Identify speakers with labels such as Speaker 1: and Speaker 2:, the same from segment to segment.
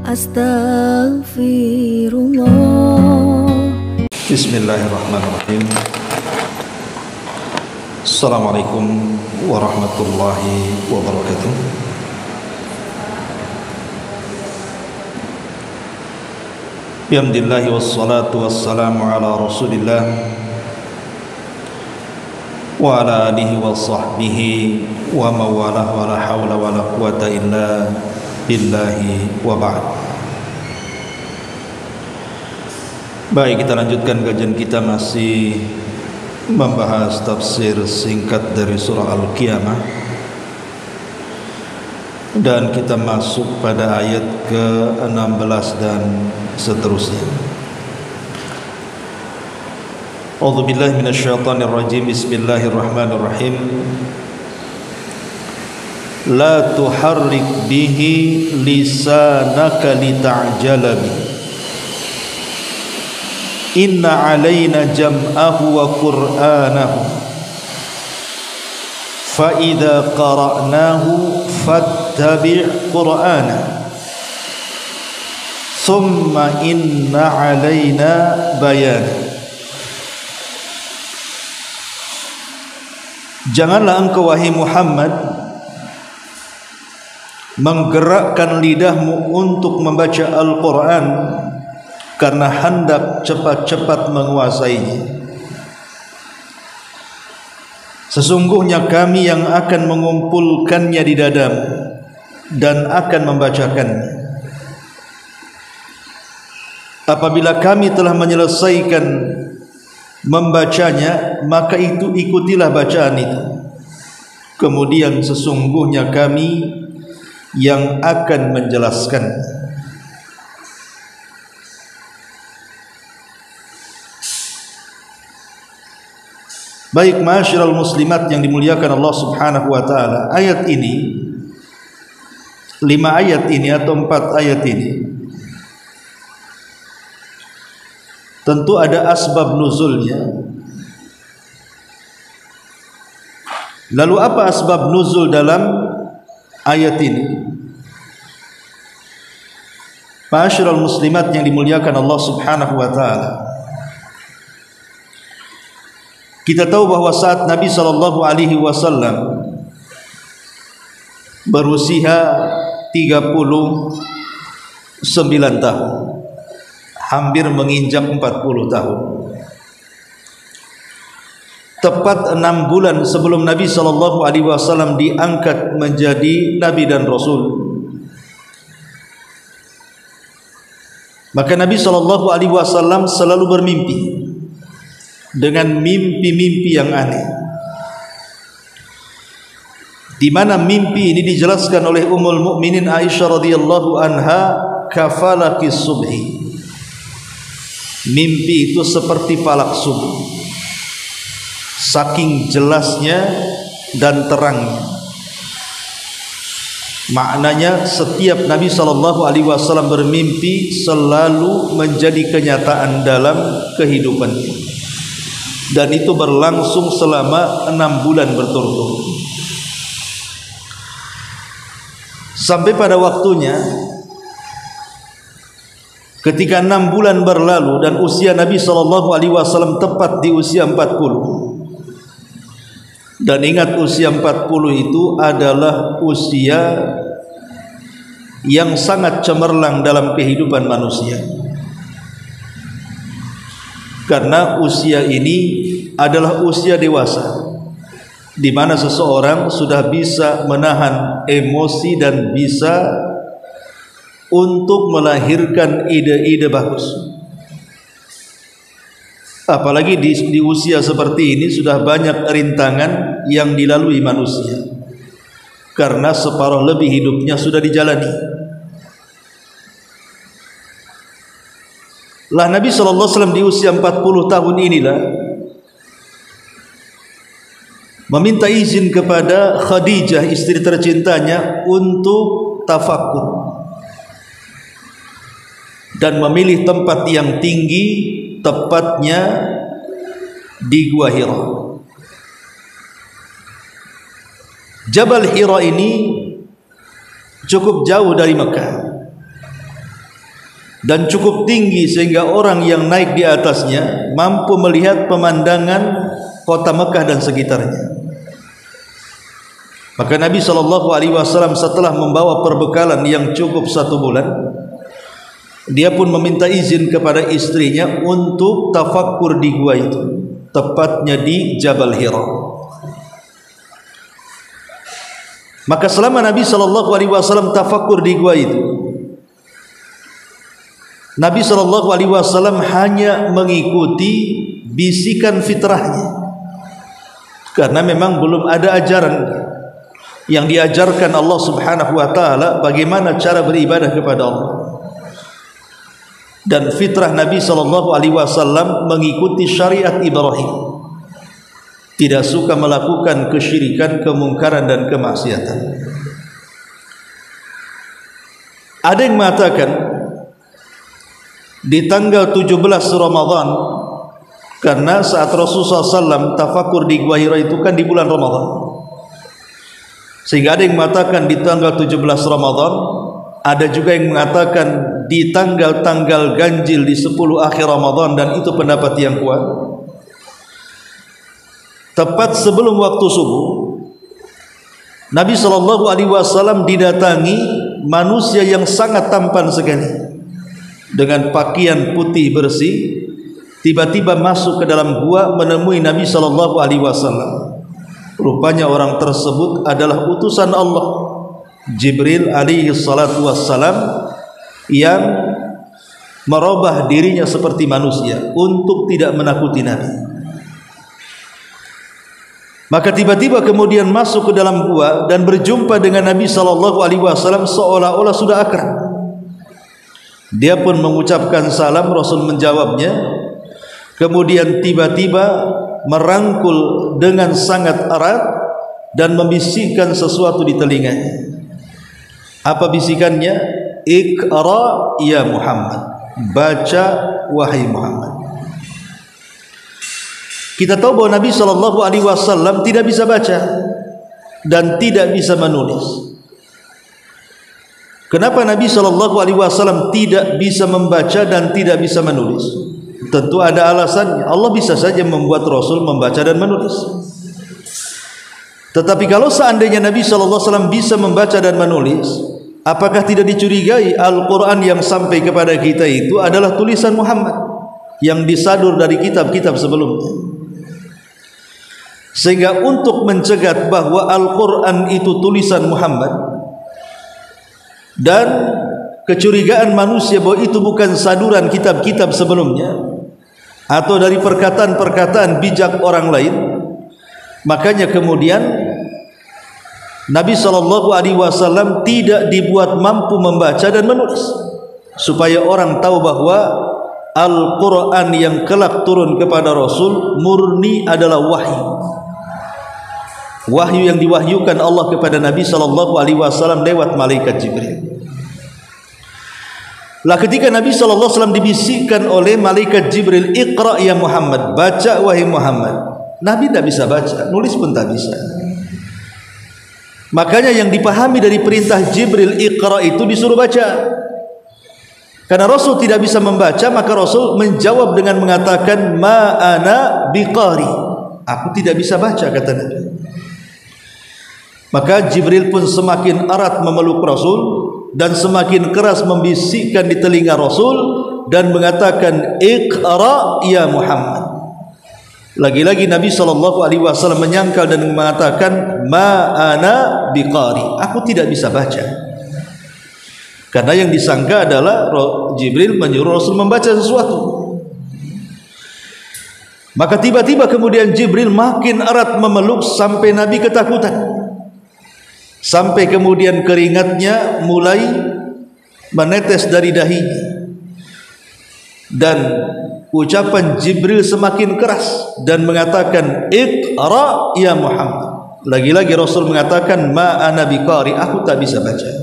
Speaker 1: Astaghfirullah.
Speaker 2: Bismillahirrahmanirrahim. Assalamualaikum warahmatullahi wabarakatuh. Bihamdillahi wassalatu wassalamu ala rasulillah wa ala alihi wa sahbihi wa mawalah wa la hawla wa la quwata illa billahi wa ba'd. Baik, kita lanjutkan kajian kita, masih membahas tafsir singkat dari surah Al-Qiyamah, dan kita masuk pada ayat ke-16 dan seterusnya. A'udzu billahi minasyaitonir rajim. Bismillahirrahmanirrahim. La tuharrik bihi lisanaka lita'jala bihi. Inna alaina jam'ahu wa qur'anahu fa idza qara'nahu fattabi' qur'ana thumma inna alaina bayan. Janganlah engkau wahai Muhammad menggerakkan lidahmu untuk membaca Al-Quran karena hendak cepat-cepat menguasainya. Sesungguhnya kami yang akan mengumpulkannya di dadamu dan akan membacakannya. Apabila kami telah menyelesaikan membacanya, maka itu ikutilah bacaan itu. Kemudian sesungguhnya kami yang akan menjelaskan. Baik, ma'asyiral muslimat yang dimuliakan Allah Subhanahu wa taala, ayat ini, 5 ayat ini atau 4 ayat ini tentu ada asbab nuzulnya. Lalu apa asbab nuzul dalam ayat ini? Ma'asyiral muslimat yang dimuliakan Allah Subhanahu wa taala, kita tahu bahwa saat Nabi sallallahu alaihi wasallam berusia 39 tahun, hampir menginjak 40 tahun, tepat 6 bulan sebelum Nabi sallallahu alaihi wasallam diangkat menjadi nabi dan rasul, maka Nabi sallallahu alaihi wasallam selalu bermimpi dengan mimpi-mimpi yang aneh, di mana mimpi ini dijelaskan oleh Ummul Mukminin Aisyah radhiyallahu anha, kafalaki subhi. Mimpi itu seperti falak subuh, saking jelasnya dan terangnya. Maknanya setiap Nabi sallallahu alaihi wasallam bermimpi selalu menjadi kenyataan dalam kehidupannya, dan itu berlangsung selama 6 bulan berturut-turut. Sampai pada waktunya ketika 6 bulan berlalu dan usia Nabi sallallahu alaihi wasallam tepat di usia 40. Dan ingat, usia 40 itu adalah usia yang sangat cemerlang dalam kehidupan manusia. Karena usia ini adalah usia dewasa, di mana seseorang sudah bisa menahan emosi dan bisa untuk melahirkan ide-ide bagus. Apalagi di usia seperti ini sudah banyak rintangan yang dilalui manusia, karena separuh lebih hidupnya sudah dijalani. Lah Nabi sallallahu alaihi wasallam di usia 40 tahun inilah meminta izin kepada Khadijah, istri tercintanya, untuk tafakur dan memilih tempat yang tinggi, tepatnya di Gua Hira. Jabal Hira ini cukup jauh dari Mekah, dan cukup tinggi sehingga orang yang naik di atasnya mampu melihat pemandangan kota Mekah dan sekitarnya. Maka Nabi SAW setelah membawa perbekalan yang cukup 1 bulan, dia pun meminta izin kepada istrinya untuk tafakkur di gua itu, tepatnya di Jabal Hira. Maka selama Nabi SAW tafakkur di gua itu, Nabi SAW hanya mengikuti bisikan fitrahnya, karena memang belum ada ajaran yang diajarkan Allah Subhanahu wa taala bagaimana cara beribadah kepada Allah. Dan fitrah Nabi SAW mengikuti syariat Ibrahim, tidak suka melakukan kesyirikan, kemungkaran dan kemaksiatan. Ada yang mengatakan di tanggal 17 Ramadan, karena saat Rasulullah SAW tafakur di Gua Hira itu kan di bulan Ramadan, sehingga ada yang mengatakan di tanggal 17 Ramadan, ada juga yang mengatakan di tanggal-tanggal ganjil di 10 akhir Ramadan, dan itu pendapat yang kuat. Tepat sebelum waktu subuh, Nabi SAW didatangi manusia yang sangat tampan sekali dengan pakaian putih bersih, tiba-tiba masuk ke dalam gua menemui Nabi SAW. Rupanya orang tersebut adalah utusan Allah, Jibril alaihi salatu wassalam, yang merubah dirinya seperti manusia untuk tidak menakuti Nabi. Maka tiba-tiba kemudian masuk ke dalam gua dan berjumpa dengan Nabi SAW seolah-olah sudah akrab. Dia pun mengucapkan salam, Rasul menjawabnya. Kemudian tiba-tiba merangkul dengan sangat erat dan membisikkan sesuatu di telinganya. Apa bisikannya? Iqra ya Muhammad, baca wahai Muhammad. Kita tahu bahwa Nabi SAW tidak bisa baca dan tidak bisa menulis. Kenapa Nabi SAW tidak bisa membaca dan tidak bisa menulis? Tentu ada alasannya. Allah bisa saja membuat Rasul membaca dan menulis. Tetapi kalau seandainya Nabi SAW bisa membaca dan menulis, apakah tidak dicurigai Al-Quran yang sampai kepada kita itu adalah tulisan Muhammad yang disadur dari kitab-kitab sebelumnya? Sehingga untuk mencegat bahwa Al-Quran itu tulisan Muhammad dan kecurigaan manusia bahwa itu bukan saduran kitab-kitab sebelumnya atau dari perkataan-perkataan bijak orang lain, makanya kemudian Nabi SAW tidak dibuat mampu membaca dan menulis, supaya orang tahu bahwa Al-Quran yang kelak turun kepada Rasul murni adalah wahyu, wahyu yang diwahyukan Allah kepada Nabi SAW lewat malaikat Jibril. Lah ketika Nabi SAW dibisikkan oleh malaikat Jibril, Iqra ya Muhammad, baca wahai Muhammad, Nabi tidak bisa baca, nulis pun tak bisa. Makanya yang dipahami dari perintah Jibril Iqra itu disuruh baca. Karena Rasul tidak bisa membaca, maka Rasul menjawab dengan mengatakan ma ana biqari, aku tidak bisa baca, kata Nabi. Maka Jibril pun semakin erat memeluk Rasul dan semakin keras membisikkan di telinga Rasul dan mengatakan Iqra ya Muhammad. Lagi-lagi Nabi SAW menyangkal dan mengatakan ma ana biqari, aku tidak bisa baca. Karena yang disangka adalah Jibril menyuruh Rasul membaca sesuatu. Maka tiba-tiba kemudian Jibril makin erat memeluk sampai Nabi ketakutan, sampai kemudian keringatnya mulai menetes dari dahinya, dan ucapan Jibril semakin keras dan mengatakan Iqra ya Muhammad. Lagi-lagi Rasul mengatakan ma ana biqari, aku tak bisa baca.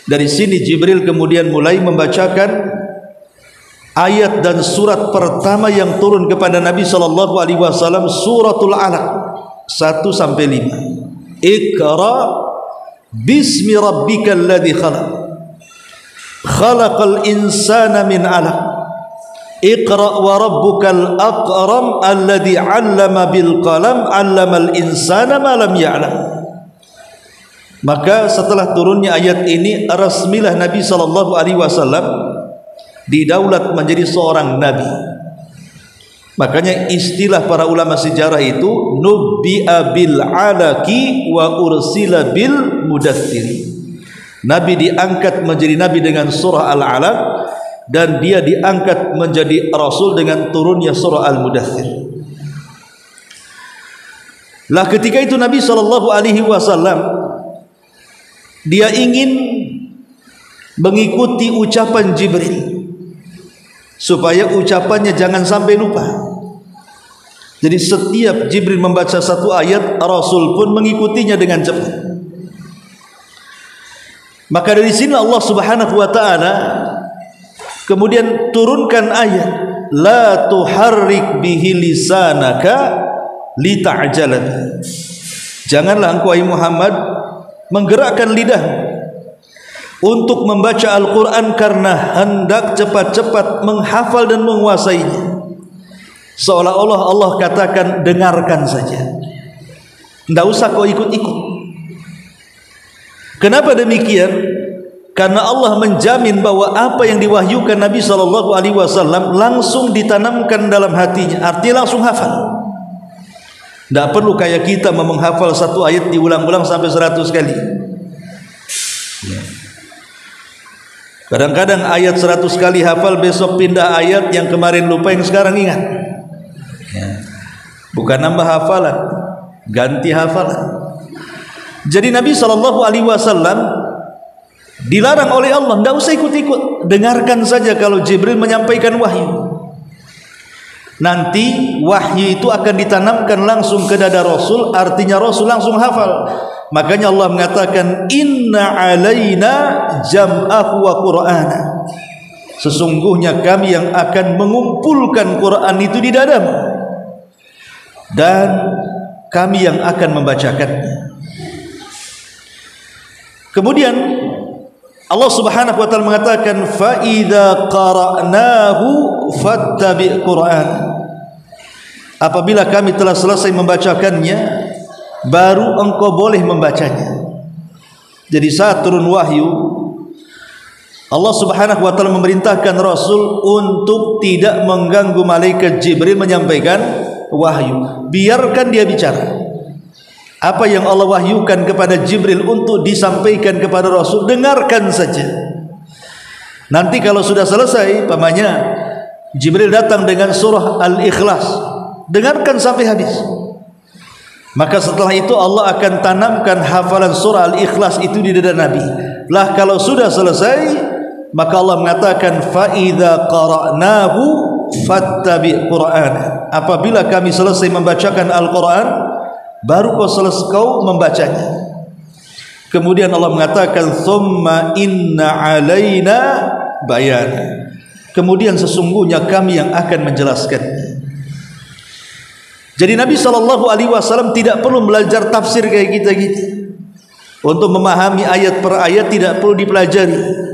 Speaker 2: Dari sini Jibril kemudian mulai membacakan ayat dan surat pertama yang turun kepada Nabi SAW, suratul Alaq 1 sampai 5. Iqra bismi rabbikal ladzi khalaq, khalaqal insana min 'alaq iqra wa rabbukal akram alladhi 'allama bil qalam 'allamal insana ma lam ya'lam. Maka setelah turunnya ayat ini, resmilah Nabi SAW didaulat menjadi seorang nabi. Makanya istilah para ulama sejarah itu nubbi'a bil 'alaqi wa ursila bil mudaththir. Nabi diangkat menjadi nabi dengan surah Al-'Alaq, dan dia diangkat menjadi rasul dengan turunnya surah Al-Mudaththir. Lah ketika itu Nabi SAW dia ingin mengikuti ucapan Jibril supaya ucapannya jangan sampai lupa. Jadi setiap Jibril membaca satu ayat, Rasul pun mengikutinya dengan cepat. Maka dari sini Allah Subhanahu wa taala kemudian turunkan ayat la tuharrik bihi lisanaka lita'jala. Janganlah engkau Muhammad menggerakkan lidah untuk membaca Al-Quran karena hendak cepat-cepat menghafal dan menguasainya. Seolah-olah Allah katakan dengarkan saja, tidak usah kau ikut-ikut. Kenapa demikian? Karena Allah menjamin bahwa apa yang diwahyukan Nabi SAW langsung ditanamkan dalam hatinya, artinya langsung hafal. Tidak perlu kayak kita menghafal satu ayat diulang-ulang sampai 100 kali. Kadang-kadang ayat 100 kali hafal, besok pindah ayat, yang kemarin lupa, yang sekarang ingat. Bukan nambah hafalan, ganti hafalan. Jadi Nabi SAW dilarang oleh Allah, tidak usah ikut-ikut, dengarkan saja kalau Jibril menyampaikan wahyu. Nanti wahyu itu akan ditanamkan langsung ke dada Rasul, artinya Rasul langsung hafal. Makanya Allah mengatakan inna alaina jam'ahu wa qur'ana. Sesungguhnya kami yang akan mengumpulkan Quran itu di dadamu, dan kami yang akan membacakannya. Kemudian Allah Subhanahu wa taala mengatakan fa idza qara'nahu fattabi' Qur'an. Apabila kami telah selesai membacakannya, baru engkau boleh membacanya. Jadi saat turun wahyu, Allah Subhanahu wa taala memerintahkan Rasul untuk tidak mengganggu malaikat Jibril menyampaikan wahyu. Biarkan dia bicara. Apa yang Allah wahyukan kepada Jibril untuk disampaikan kepada Rasul, dengarkan saja. Nanti kalau sudah selesai, pamannya Jibril datang dengan surah Al-Ikhlas, dengarkan sampai habis. Maka setelah itu Allah akan tanamkan hafalan surah Al-Ikhlas itu di dada Nabi. Lah kalau sudah selesai, maka Allah mengatakan fa idza qara'nahu fattabi' Qur'an. Apabila kami selesai membacakan Al-Qur'an, baru kau membacanya. Kemudian Allah mengatakan thumma inna alaina bayan. Kemudian sesungguhnya kami yang akan menjelaskannya. Jadi Nabi SAW tidak perlu belajar tafsir kayak kita gitu. Untuk memahami ayat per ayat tidak perlu dipelajari.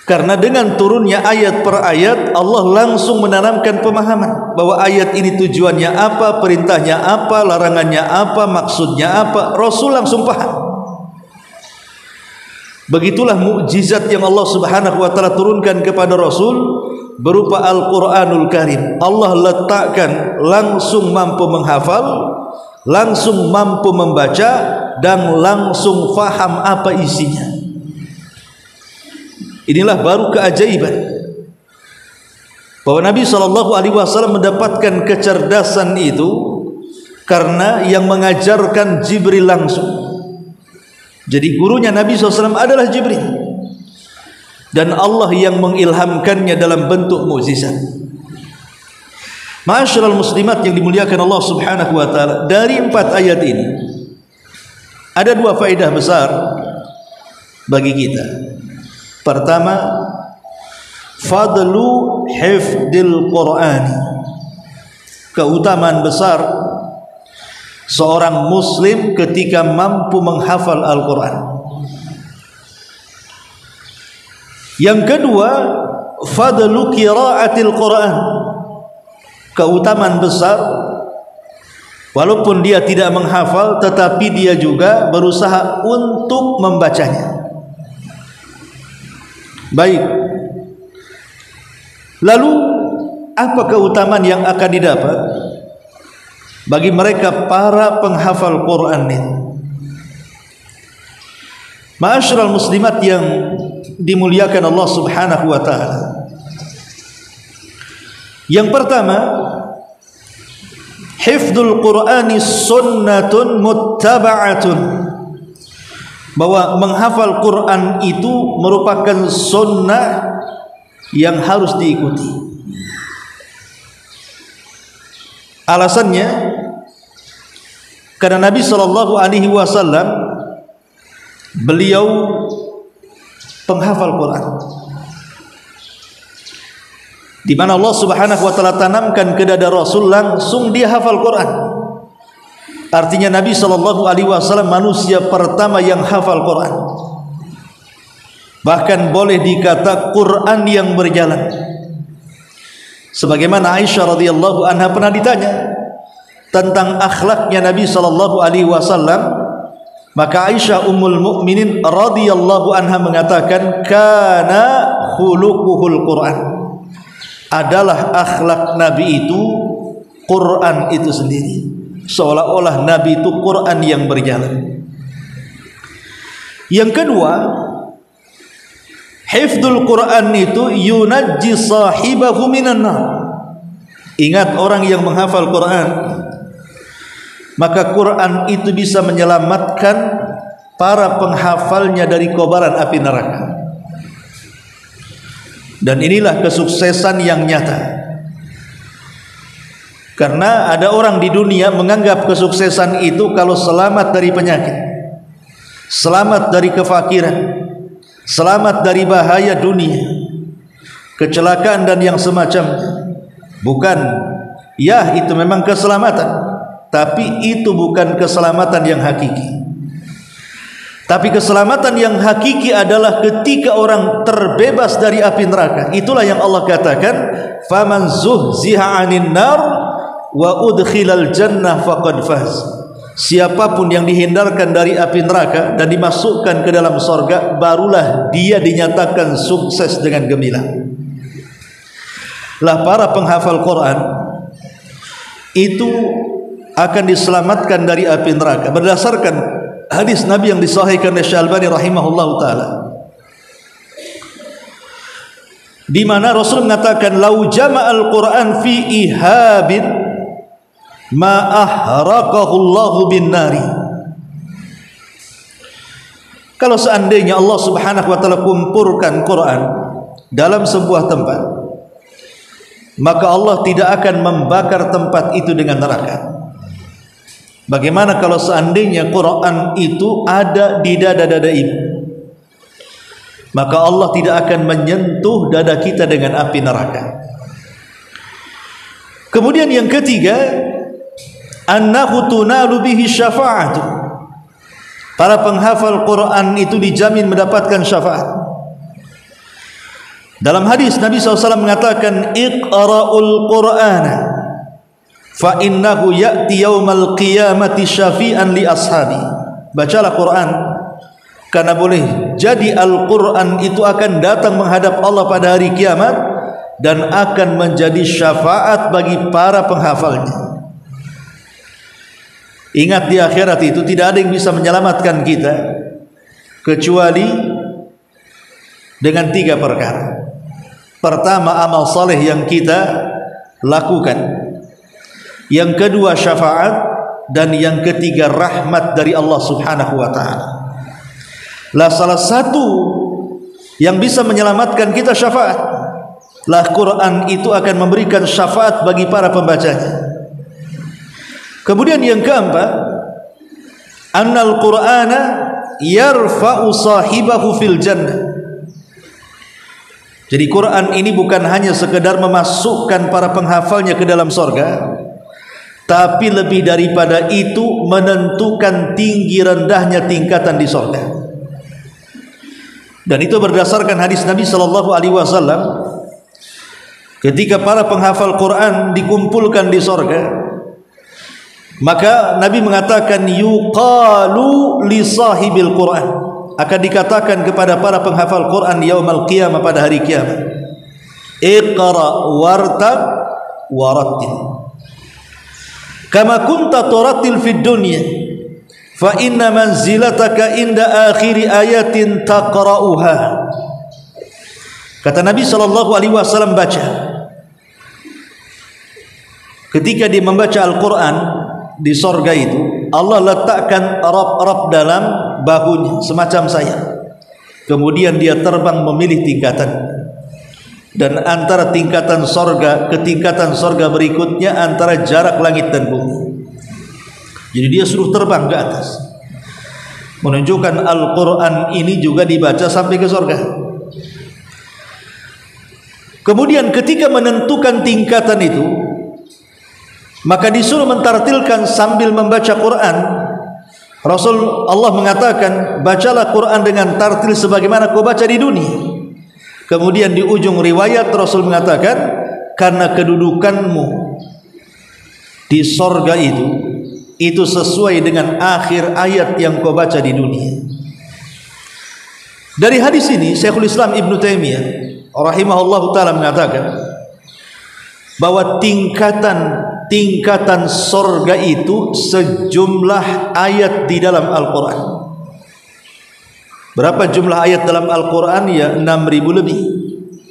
Speaker 2: Karena dengan turunnya ayat per ayat, Allah langsung menanamkan pemahaman bahwa ayat ini tujuannya apa, perintahnya apa, larangannya apa, maksudnya apa. Rasul langsung paham. Begitulah mukjizat yang Allah Subhanahu wa taala turunkan kepada Rasul berupa Al-Qur'anul Karim. Allah letakkan langsung mampu menghafal, langsung mampu membaca, dan langsung faham apa isinya. Inilah baru keajaiban bahwa Nabi SAW mendapatkan kecerdasan itu karena yang mengajarkan Jibril langsung. Jadi gurunya Nabi SAW adalah Jibril, dan Allah yang mengilhamkannya dalam bentuk mukjizat. Ma'asyiral muslimat yang dimuliakan Allah Subhanahu wa taala, dari 4 ayat ini ada 2 faedah besar bagi kita. Pertama, fadlu hifdil Qur'ani, keutamaan besar seorang muslim ketika mampu menghafal Al-Quran. Yang kedua, fadlu qiraatil Quran, keutamaan besar walaupun dia tidak menghafal tetapi dia juga berusaha untuk membacanya. Baik, lalu apa keutamaan yang akan didapat bagi mereka para penghafal Quran ini? Ma'asyiral muslimat yang dimuliakan Allah Subhanahu wa taala. Yang pertama, hifdzul Qur'ani sunnatun muttaba'atun, bahwa menghafal Quran itu merupakan sunnah yang harus diikuti. Alasannya karena Nabi sallallahu alaihi wasallam beliau penghafal Quran, di mana Allah Subhanahu wa taala tanamkan ke dada Rasul langsung dia hafal Quran. Artinya Nabi sallallahu alaihi wasallam manusia pertama yang hafal Quran. Bahkan boleh dikata Quran yang berjalan. Sebagaimana Aisyah radhiyallahu anha pernah ditanya tentang akhlaknya Nabi sallallahu alaihi wasallam, maka Aisyah ummul mukminin radhiyallahu anha mengatakan kana khuluquhul Quran, adalah akhlak Nabi itu Quran itu sendiri. Seolah-olah Nabi itu Quran yang berjalan. Yang kedua, hifdzul Quran itu yunajji sahibahu minan nar. Ingat, orang yang menghafal Quran, maka Quran itu bisa menyelamatkan para penghafalnya dari kobaran api neraka. Dan inilah kesuksesan yang nyata. Karena ada orang di dunia menganggap kesuksesan itu kalau selamat dari penyakit, selamat dari kefakiran, selamat dari bahaya dunia, kecelakaan dan yang semacamnya. Bukan, ya itu memang keselamatan, tapi itu bukan keselamatan yang hakiki. Tapi keselamatan yang hakiki adalah ketika orang terbebas dari api neraka. Itulah yang Allah katakan, faman zuhziha 'anil nar wa udkhilal jannah faqad faz. Siapapun yang dihindarkan dari api neraka dan dimasukkan ke dalam surga, barulah dia dinyatakan sukses dengan gemilang. Lah para penghafal Quran itu akan diselamatkan dari api neraka berdasarkan hadis Nabi yang disahihkan oleh Syalbani rahimahullahu taala, di mana Rasul mengatakan lau jama'al Quran fi ihabin ma ahraqahu Allahu bin nari. Kalau seandainya Allah Subhanahu wa taala kumpulkan Quran dalam sebuah tempat, maka Allah tidak akan membakar tempat itu dengan neraka. Bagaimana kalau seandainya Quran itu ada di dada-dada ibu? Maka Allah tidak akan menyentuh dada kita dengan api neraka. Kemudian yang ketiga, annahu tunalu bihi syafa'atu. Para penghafal Quran itu dijamin mendapatkan syafaat. Dalam hadis Nabi SAW mengatakan, iqra'ul Qur'ana fa innahu ya'ti yaumal qiyamati syafi'an li ashabi. Bacalah Quran, karena boleh jadi Al-Quran itu akan datang menghadap Allah pada hari kiamat dan akan menjadi syafaat bagi para penghafalnya. Ingat, di akhirat itu tidak ada yang bisa menyelamatkan kita kecuali dengan 3 perkara. Pertama, amal saleh yang kita lakukan. Yang kedua, syafaat. Dan yang ketiga, rahmat dari Allah Subhanahu wa ta'ala. Lah salah satu yang bisa menyelamatkan kita syafaat. Lah Quran itu akan memberikan syafaat bagi para pembacanya. Kemudian yang keempat, annal Qur'ana yarfa'u sahibahu fil jannah. Jadi Quran ini bukan hanya sekedar memasukkan para penghafalnya ke dalam surga, tapi lebih daripada itu menentukan tinggi rendahnya tingkatan di surga. Dan itu berdasarkan hadis Nabi sallallahu alaihi wasallam ketika para penghafal Quran dikumpulkan di sorga, maka Nabi mengatakan yuqalu li sahibil Quran, akan dikatakan kepada para penghafal Quran yaumal qiyamah, pada hari kiamat, iqra wartab warattil kama kunta turattil fid dunya fa inna manzilataka inda akhiri ayatin taqra'uha. Kata Nabi sallallahu alaihi wasallam, baca, ketika dia membaca Al-Quran di sorga itu, Allah letakkan rab-rab dalam bahunya semacam sayap, kemudian dia terbang memilih tingkatan, dan antara tingkatan sorga ke tingkatan sorga berikutnya antara jarak langit dan bumi. Jadi dia suruh terbang ke atas, menunjukkan Al-Quran ini juga dibaca sampai ke sorga. Kemudian ketika menentukan tingkatan itu, maka disuruh mentartilkan sambil membaca Quran. Rasul Allah mengatakan, bacalah Quran dengan tartil sebagaimana kau baca di dunia. Kemudian di ujung riwayat Rasul mengatakan, karena kedudukanmu di sorga itu sesuai dengan akhir ayat yang kau baca di dunia. Dari hadis ini Syekhul Islam Ibn Taimiyah rahimahullahu ta'ala mengatakan bahwa tingkatan sorga itu sejumlah ayat di dalam Al-Quran. Berapa jumlah ayat dalam Al-Quran? Ya 6.000 lebih,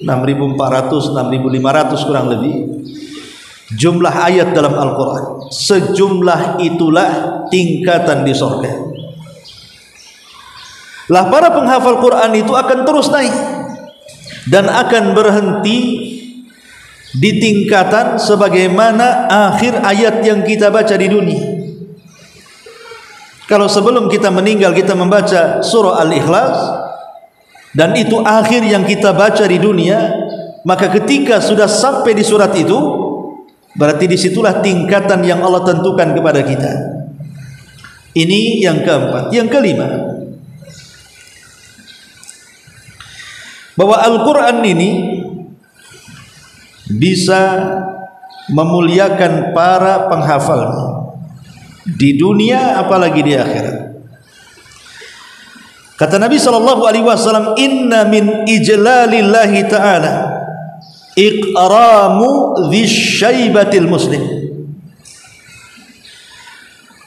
Speaker 2: 6.400, 6.500 kurang lebih jumlah ayat dalam Al-Quran. Sejumlah itulah tingkatan di sorga. Lah para penghafal Quran itu akan terus naik dan akan berhenti di tingkatan sebagaimana akhir ayat yang kita baca di dunia. Kalau sebelum kita meninggal kita membaca surah Al-Ikhlas dan itu akhir yang kita baca di dunia, maka ketika sudah sampai di surat itu, berarti disitulah tingkatan yang Allah tentukan kepada kita. Ini yang keempat. Yang kelima, bahwa Al-Quran ini bisa memuliakan para penghafalnya di dunia apalagi di akhirat. Kata Nabi sallallahu alaihi wasallam, inna min ijlalillahi ta'ala iqramu dhisyaibatil muslim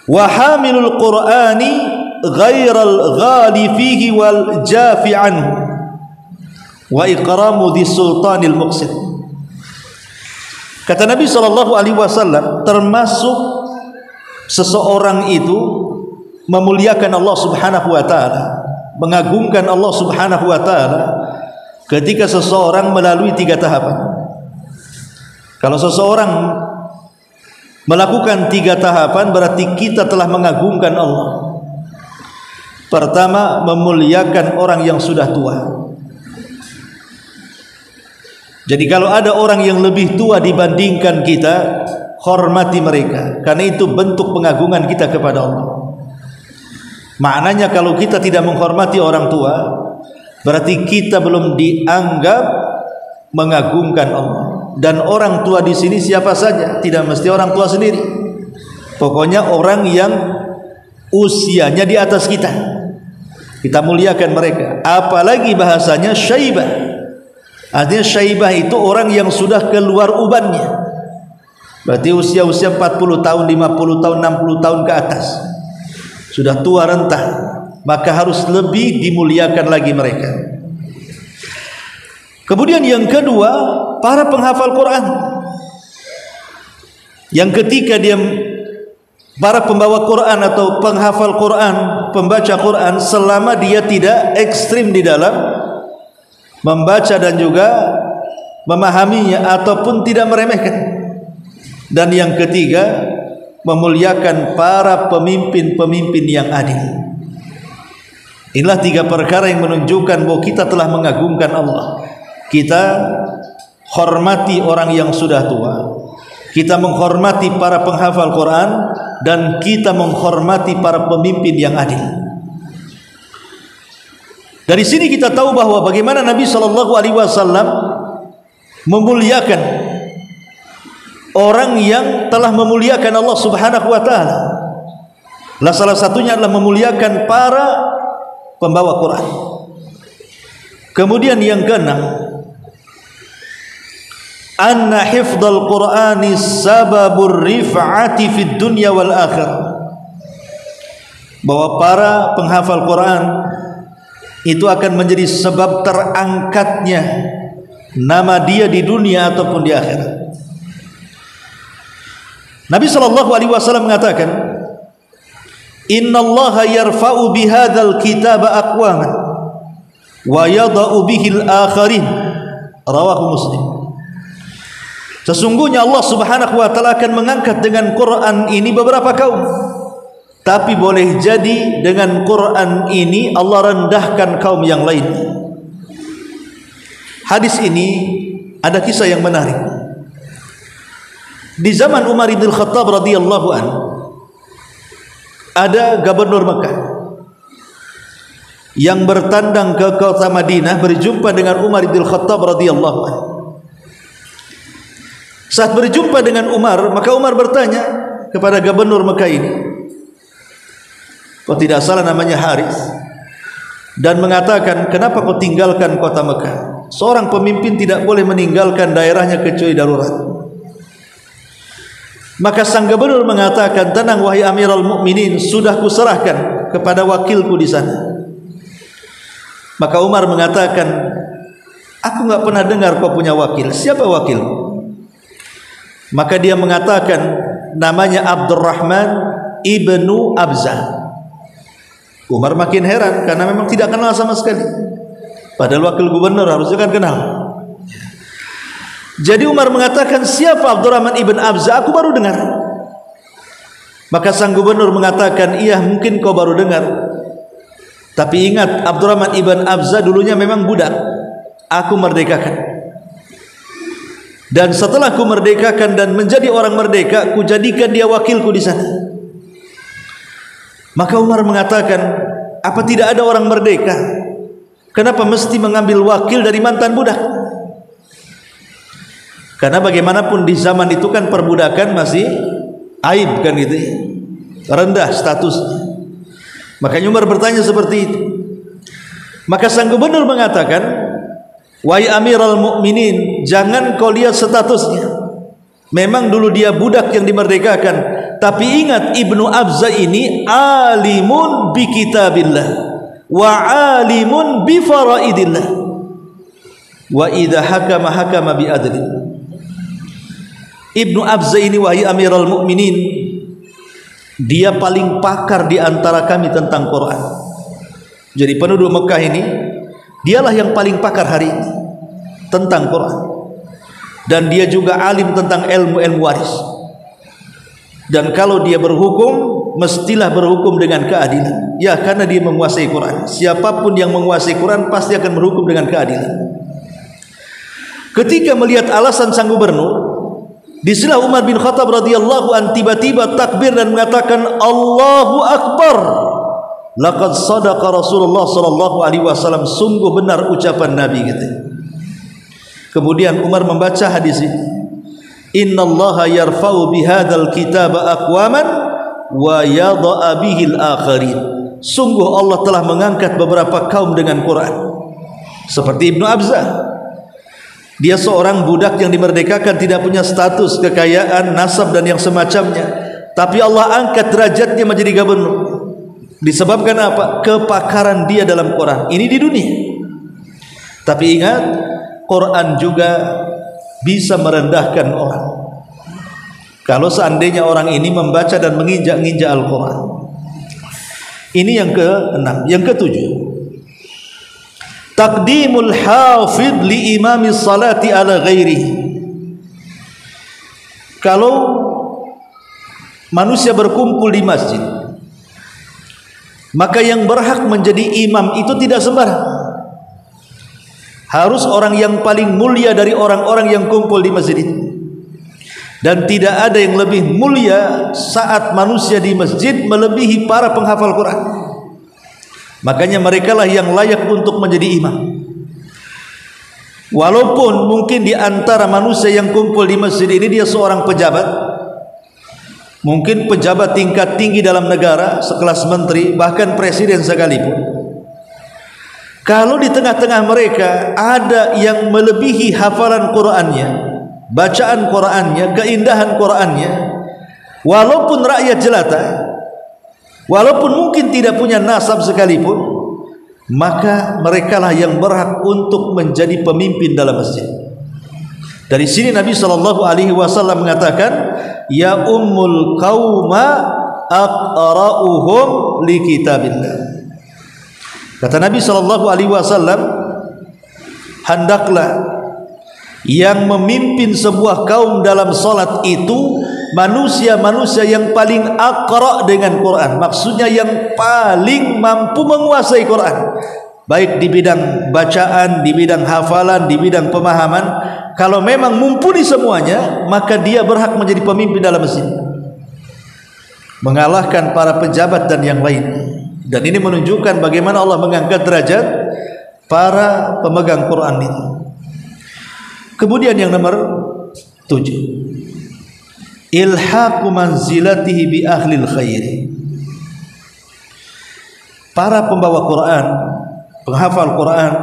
Speaker 2: wa hamilul qur'ani ghairal ghali fihi wal jafi anhu wa iqramu dhisultanil muqsid. Kata Nabi sallallahu alaihi wasallam, termasuk seseorang itu memuliakan Allah Subhanahu wa taala, mengagungkan Allah Subhanahu wa taala ketika seseorang melalui 3 tahapan. Kalau seseorang melakukan 3 tahapan, berarti kita telah mengagungkan Allah. Pertama, memuliakan orang yang sudah tua. Jadi kalau ada orang yang lebih tua dibandingkan kita, hormati mereka, karena itu bentuk pengagungan kita kepada Allah. Maknanya kalau kita tidak menghormati orang tua, berarti kita belum dianggap mengagungkan Allah. Dan orang tua di sini siapa saja, tidak mesti orang tua sendiri. Pokoknya orang yang usianya di atas kita, kita muliakan mereka. Apalagi bahasanya syaibah. Artinya syaibah itu orang yang sudah keluar ubannya. Berarti usia-usia 40 tahun, 50 tahun, 60 tahun ke atas, sudah tua renta, maka harus lebih dimuliakan lagi mereka. Kemudian yang kedua, para penghafal Quran, yang ketika dia para pembawa Quran atau penghafal Quran, pembaca Quran, selama dia tidak ekstrim di dalam membaca dan juga memahaminya ataupun tidak meremehkan. Dan yang ketiga, memuliakan para pemimpin-pemimpin yang adil. Inilah 3 perkara yang menunjukkan bahwa kita telah mengagungkan Allah. Kita hormati orang yang sudah tua, kita menghormati para penghafal Quran, dan kita menghormati para pemimpin yang adil. Dari sini kita tahu bahwa bagaimana Nabi SAW memuliakan orang yang telah memuliakan Allah Subhanahu wa taala. Salah satunya adalah memuliakan para pembawa Quran. Kemudian yang keenam, anna hifdzal Qur'ani sababur rif'ati fid dunya wal akhirah. Bahwa para penghafal Quran itu akan menjadi sebab terangkatnya nama dia di dunia ataupun di akhirat. Nabi SAW mengatakan, innallaha yarfa'u bihadzal kitaba aqwaman wa yada'u bihil akharin. Rawahu Muslim. Sesungguhnya Allah Subhanahu wa taala akan mengangkat dengan Quran ini beberapa kaum, tapi boleh jadi dengan Quran ini Allah rendahkan kaum yang lain. Hadis ini ada kisah yang menarik. Di zaman Umar bin Khattab radhiyallahu an, ada gubernur Mekah yang bertandang ke kota Madinah berjumpa dengan Umar bin Khattab radhiyallahu an. Saat berjumpa dengan Umar, maka Umar bertanya kepada gubernur Mekah ini, kau tidak salah namanya Haris, dan mengatakan, kenapa kau tinggalkan kota Mekah? Seorang pemimpin tidak boleh meninggalkan daerahnya kecuali darurat. Maka sang gubernur mengatakan, tenang wahai Amirul Mukminin, sudah kuserahkan kepada wakilku di sana. Maka Umar mengatakan, aku enggak pernah dengar kau punya wakil. Siapa wakil? Maka dia mengatakan, namanya Abdurrahman ibnu Abza. Umar makin heran karena memang tidak kenal sama sekali. Padahal wakil gubernur harusnya kan kenal. Jadi Umar mengatakan, siapa Abdurrahman ibn Abza? Aku baru dengar. Maka sang gubernur mengatakan, iya mungkin kau baru dengar, tapi ingat Abdurrahman ibn Abza dulunya memang budak. Aku merdekakan, dan setelah aku merdekakan dan menjadi orang merdeka, aku jadikan dia wakilku di sana. Maka Umar mengatakan, apa tidak ada orang merdeka? Kenapa mesti mengambil wakil dari mantan budak? Karena bagaimanapun di zaman itu kan perbudakan masih aib kan gitu ya, rendah statusnya. Makanya Umar bertanya seperti itu. Maka sang gubernur mengatakan, wahai Amirul Mukminin, jangan kau lihat statusnya. Memang dulu dia budak yang dimerdekakan, tapi ingat Ibnu Abza ini alimun bi kitabillah wa alimun bi faraidillah wa idza hakama bi adlin. Ibnu Abza ini wahai Amirul Mukminin, dia paling pakar di antara kami tentang Quran. Jadi penduduk Mekah ini, dialah yang paling pakar hari ini tentang Quran. Dan dia juga alim tentang ilmu-ilmu waris. Dan kalau dia berhukum, mestilah berhukum dengan keadilan. Ya, karena dia menguasai Quran. Siapapun yang menguasai Quran pasti akan berhukum dengan keadilan. Ketika melihat alasan sang gubernur, disinilah Umar bin Khattab radhiyallahu an tiba-tiba takbir dan mengatakan, Allahu Akbar. Laqad sadaqa Rasulullah sallallahu alaihi wasallam, sungguh benar ucapan Nabi gitu. Kemudian Umar membaca hadis ini, innallaha yarfa'u bihadzal kitaba aqwaman wa yadha'a bihil akharin. Sungguh Allah telah mengangkat beberapa kaum dengan Quran. Seperti Ibnu Abza, dia seorang budak yang dimerdekakan, tidak punya status, kekayaan, nasab dan yang semacamnya, tapi Allah angkat derajatnya menjadi gubernur. Disebabkan apa? Kepakaran dia dalam Quran. Ini di dunia. Tapi ingat, Quran juga bisa merendahkan orang. Kalau seandainya orang ini membaca dan menginjak-injak Al-Quran. Ini yang ke-6. Yang ke-7, taqdimul hafidh li imami salati ala ghairihi. Kalau manusia berkumpul di masjid, maka yang berhak menjadi imam itu tidak sembarang. Harus orang yang paling mulia dari orang-orang yang kumpul di masjid itu. Dan tidak ada yang lebih mulia saat manusia di masjid melebihi para penghafal Quran. Makanya merekalah yang layak untuk menjadi imam. Walaupun mungkin di antara manusia yang kumpul di masjid ini dia seorang pejabat, mungkin pejabat tingkat tinggi dalam negara, sekelas menteri, bahkan presiden sekalipun. Kalau di tengah-tengah mereka ada yang melebihi hafalan Qur'annya, bacaan Qur'annya, keindahan Qur'annya, walaupun rakyat jelata, walaupun mungkin tidak punya nasab sekalipun, maka merekalah yang berhak untuk menjadi pemimpin dalam masjid. Dari sini Nabi SAW mengatakan, ya ummul qauma aqra'uhum li kitabillah. Kata Nabi SAW, hendaklah yang memimpin sebuah kaum dalam salat itu manusia-manusia yang paling aqra' dengan Quran. Maksudnya yang paling mampu menguasai Quran, baik di bidang bacaan, di bidang hafalan, di bidang pemahaman. Kalau memang mumpuni semuanya, maka dia berhak menjadi pemimpin dalam masjid, mengalahkan para pejabat dan yang lain. Dan ini menunjukkan bagaimana Allah mengangkat derajat para pemegang Quran itu. Kemudian yang nomor 7, ilhaqu manzilatihi bi ahlil khairi. Para pembawa Quran, penghafal Quran,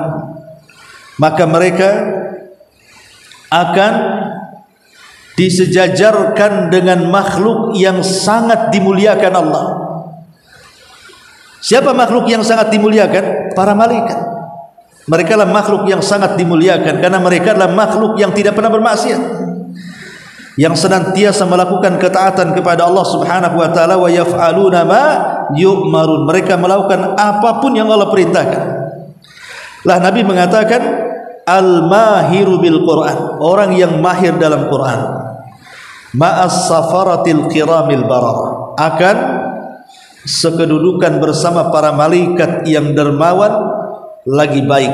Speaker 2: maka mereka akan disejajarkan dengan makhluk yang sangat dimuliakan Allah. Siapa makhluk yang sangat dimuliakan? Para malaikat. Mereka adalah makhluk yang sangat dimuliakan karena mereka adalah makhluk yang tidak pernah bermaksiat, yang senantiasa melakukan ketaatan kepada Allah Subhanahu wa taala. Wa yaf'aluna ma yu'marun. Mereka melakukan apapun yang Allah perintahkan. Lah Nabi mengatakan, al-mahiru bil Quran, orang yang mahir dalam Quran, ma'as safaratil kiramil barar, akan sekedudukan bersama para malaikat yang dermawan lagi baik.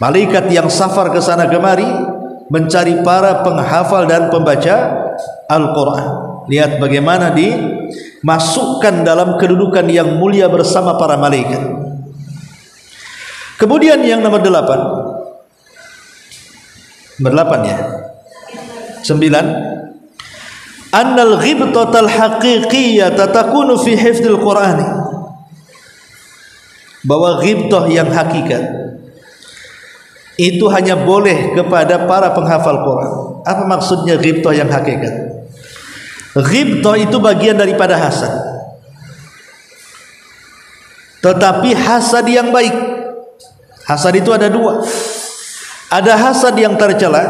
Speaker 2: Malaikat yang safar ke sana kemari mencari para penghafal dan pembaca Al-Quran. Lihat bagaimana dimasukkan dalam kedudukan yang mulia bersama para malaikat. Kemudian yang nomor 8 ya, 9, annal ghibtatal haqiqiyyah takunu fi hifdzil Qur'ani. Bahwa ghibtah yang hakikat itu hanya boleh kepada para penghafal Quran. Apa maksudnya ghibtah yang hakikat? Ghibtah itu bagian daripada hasad, tetapi hasad yang baik. Hasad itu ada dua. Ada hasad yang tercela,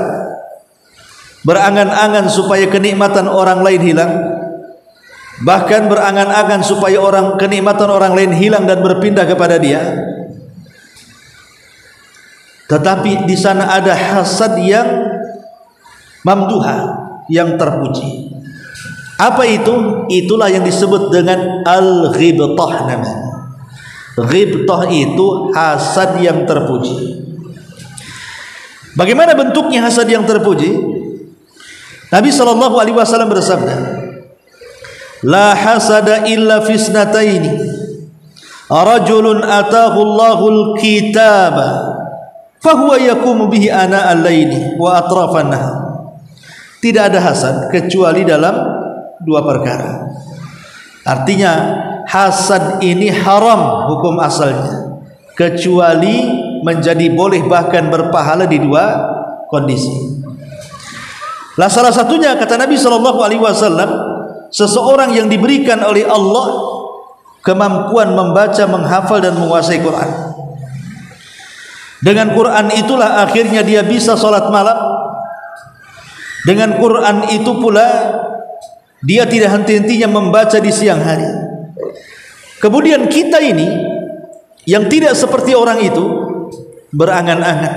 Speaker 2: berangan-angan supaya kenikmatan orang lain hilang, bahkan berangan-angan supaya kenikmatan orang lain hilang dan berpindah kepada dia. Tetapi di sana ada hasad yang mamduha, yang terpuji. Apa itu? Itulah yang disebut dengan al-ghibtah namanya. Ghibtah itu hasad yang terpuji. Bagaimana bentuknya hasad yang terpuji? Nabi SAW bersabda, la hasada illa fisnataini, rajulun atahu Allahul kitaba fahuwa yakumu bihi ana al-laili wa atrafan nahar. Tidak ada hasad kecuali dalam dua perkara. Artinya hasad ini haram hukum asalnya, kecuali menjadi boleh bahkan berpahala di dua kondisi. Lah salah satunya kata Nabi SAW, seseorang yang diberikan oleh Allah kemampuan membaca, menghafal dan menguasai Quran. Dengan Quran itulah akhirnya dia bisa sholat malam. Dengan Quran itu pula dia tidak henti-hentinya membaca di siang hari. Kemudian kita ini yang tidak seperti orang itu berangan-angan,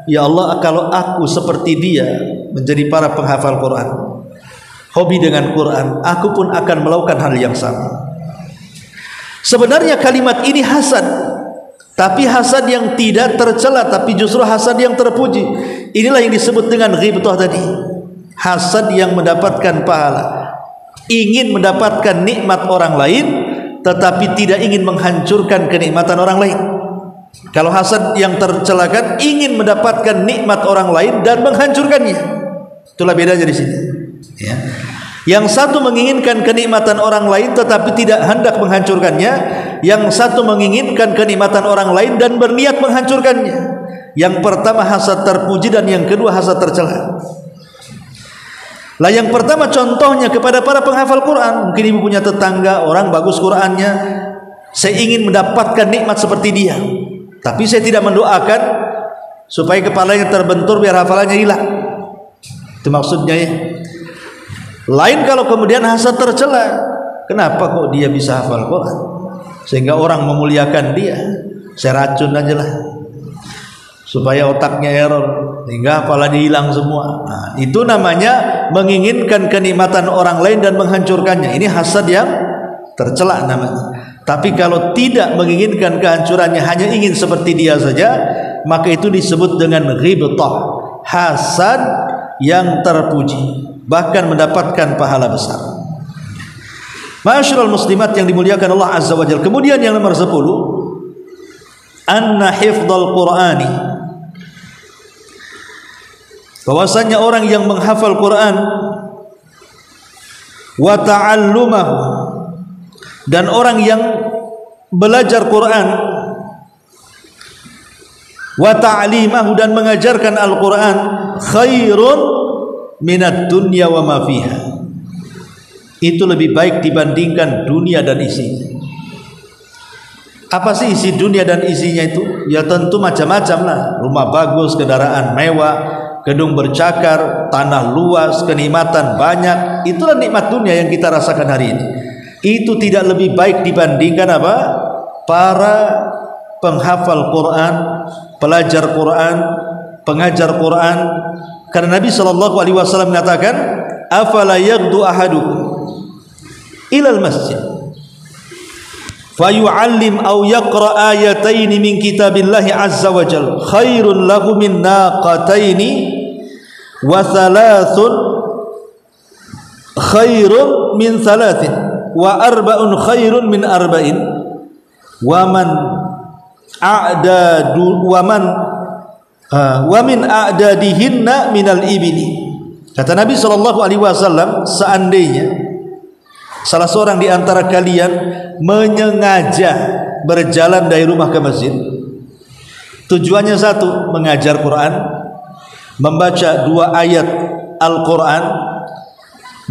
Speaker 2: ya Allah, kalau aku seperti dia menjadi para penghafal Quran, hobi dengan Quran, aku pun akan melakukan hal yang sama. Sebenarnya kalimat ini hasad, tapi hasad yang tidak tercela, tapi justru hasad yang terpuji. Inilah yang disebut dengan ghibtah tadi. Hasad yang mendapatkan pahala, ingin mendapatkan nikmat orang lain, tetapi tidak ingin menghancurkan kenikmatan orang lain. Kalau hasad yang tercelakan ingin mendapatkan nikmat orang lain dan menghancurkannya. Itulah bedanya di sini. Ya. Yang satu menginginkan kenikmatan orang lain tetapi tidak hendak menghancurkannya. Yang satu menginginkan kenikmatan orang lain dan berniat menghancurkannya. Yang pertama hasad terpuji dan yang kedua hasad tercela. Lah yang pertama contohnya kepada para penghafal Quran. Mungkin ibu punya tetangga orang bagus Qurannya, saya ingin mendapatkan nikmat seperti dia, tapi saya tidak mendoakan supaya kepalanya terbentur biar hafalannya hilang. Itu maksudnya ya. Lain kalau kemudian hasad tercela, kenapa kok dia bisa hafal Quran sehingga orang memuliakan dia, saya racun aja lah supaya otaknya error sehingga hafalannya hilang semua. Nah, itu namanya menginginkan kenikmatan orang lain dan menghancurkannya. Ini hasad yang tercela namanya. Tapi kalau tidak menginginkan kehancurannya, hanya ingin seperti dia saja, maka itu disebut dengan ghibthah, hasad yang terpuji, bahkan mendapatkan pahala besar. Ma'asyiral muslimat yang dimuliakan Allah Azza wa Jalla. Kemudian yang nomor 10, anna hifdzal Qur'ani, bahwasanya orang yang menghafal Quran wa ta'allumahu, dan orang yang belajar Quran wa ta'limahu, dan mengajarkan Al-Quran, khairun minad dunya wa ma fiha, itu lebih baik dibandingkan dunia dan isinya. Apa sih isi dunia dan isinya itu? Ya tentu macam-macam lah. Rumah bagus, kendaraan mewah, gedung bercakar, tanah luas, kenikmatan banyak. Itulah nikmat dunia yang kita rasakan hari ini. Itu tidak lebih baik dibandingkan apa? Para penghafal Quran, pelajar Quran, pengajar Quran. Karena Nabi SAW mengatakan, afala yaghdu ahadukum ilal masjid fayu'allim aw yaqra ayataini min kitabillahi azza wa jalla khairun lahu min naqataini wa thalathun khairun min thalathin wa arba'un khairun min arba'in wa man a'dadu wa min a'dadihinna minal ibili. Kata Nabi SAW, seandainya salah seorang di antara kalian menyengaja berjalan dari rumah ke masjid, tujuannya satu, mengajar Quran, membaca 2 ayat Al-Quran,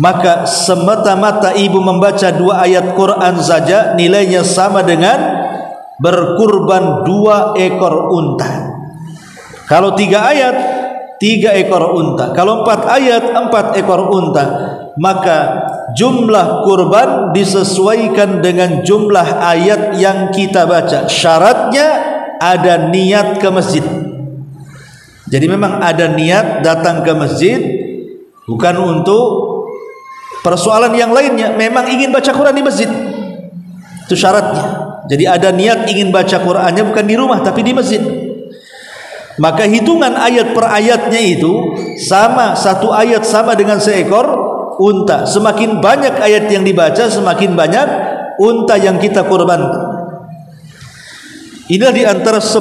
Speaker 2: maka semata-mata ibu membaca 2 ayat Quran saja nilainya sama dengan berkurban 2 ekor unta. Kalau 3 ayat 3 ekor unta, kalau 4 ayat 4 ekor unta, maka jumlah kurban disesuaikan dengan jumlah ayat yang kita baca. Syaratnya ada niat ke masjid. Jadi memang ada niat datang ke masjid, bukan untuk persoalan yang lainnya, memang ingin baca Quran di masjid. Itu syaratnya. Jadi ada niat ingin baca Qurannya bukan di rumah tapi di masjid. Maka hitungan ayat per ayatnya itu sama, 1 ayat sama dengan seekor unta. Semakin banyak ayat yang dibaca, semakin banyak unta yang kita kurbankan. Ini di antara 10